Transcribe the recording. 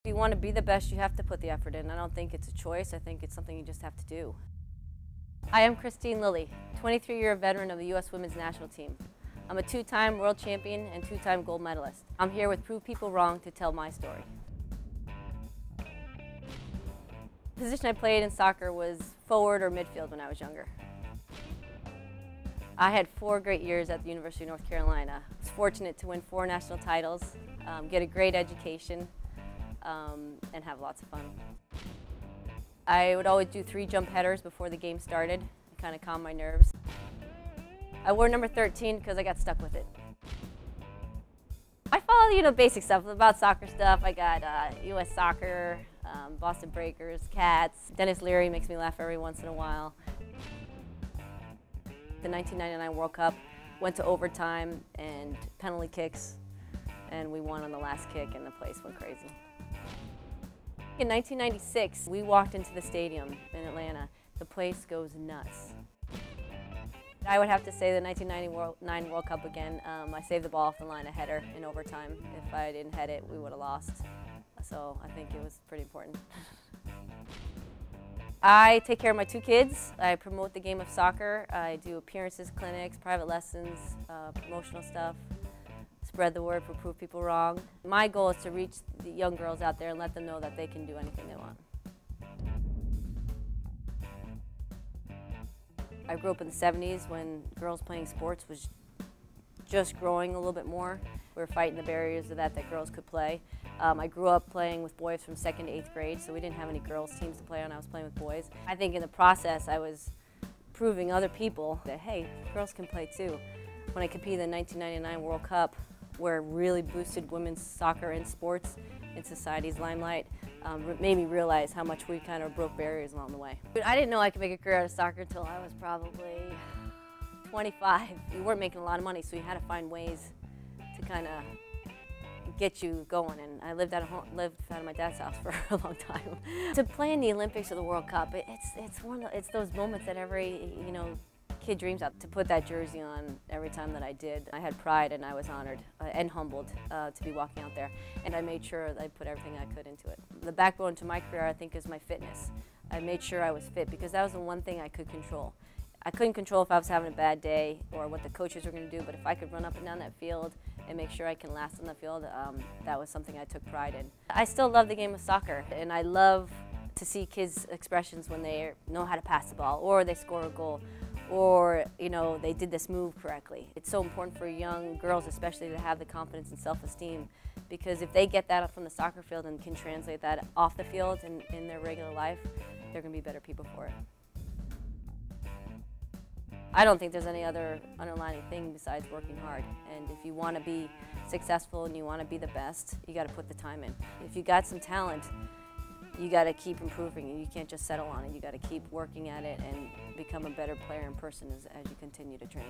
If you want to be the best, you have to put the effort in. I don't think it's a choice. I think it's something you just have to do. I am Kristine Lilly, 23-year veteran of the U.S. Women's National Team. I'm a two-time world champion and two-time gold medalist. I'm here with Prove People Wrong to tell my story. The position I played in soccer was forward or midfield when I was younger. I had 4 great years at the University of North Carolina. I was fortunate to win 4 national titles, get a great education, and have lots of fun. I would always do 3 jump headers before the game started to kind of calm my nerves. I wore number 13 because I got stuck with it. I follow, basic stuff about soccer stuff. I got U.S. Soccer, Boston Breakers, Cats. Dennis Leary makes me laugh every once in a while. The 1999 World Cup went to overtime and penalty kicks, and we won on the last kick, and the place went crazy. In 1996, we walked into the stadium in Atlanta. The place goes nuts. I would have to say the 1999 World Cup again. I saved the ball off the line, a header in overtime. If I didn't head it, we would have lost. So I think it was pretty important. I take care of my 2 kids. I promote the game of soccer. I do appearances, clinics, private lessons, promotional stuff. Spread the word for Prove People Wrong. My goal is to reach the young girls out there and let them know that they can do anything they want. I grew up in the 70s when girls playing sports was just growing a little bit more. We were fighting the barriers of that girls could play. I grew up playing with boys from 2nd to 8th grade, so we didn't have any girls teams to play on. I was playing with boys. I think in the process I was proving other people that, hey, girls can play too. When I competed in the 1999 World Cup, where it really boosted women's soccer and sports in society's limelight, made me realize how much we kind of broke barriers along the way. But I didn't know I could make a career out of soccer until I was probably 25. We weren't making a lot of money, so you had to find ways to kind of get you going. And I lived out of my dad's house for a long time. To play in the Olympics or the World Cup, it's those moments that every kid dreams of. To put that jersey on every time that I did, I had pride and I was honored and humbled to be walking out there. And I made sure that I put everything I could into it. The backbone to my career, I think, is my fitness. I made sure I was fit because that was the one thing I could control. I couldn't control if I was having a bad day or what the coaches were going to do, but if I could run up and down that field and make sure I can last on the field, that was something I took pride in. I still love the game of soccer, and I love to see kids' expressions when they know how to pass the ball or they score a goal, or they did this move correctly. It's so important for young girls especially to have the confidence and self-esteem, because if they get that from the soccer field and can translate that off the field and in their regular life, they're going to be better people for it. I don't think there's any other underlying thing besides working hard. And if you want to be successful and you want to be the best, you got to put the time in. If you got some talent, you got to keep improving, and you can't just settle on it. You got to keep working at it and become a better player and person as you continue to train.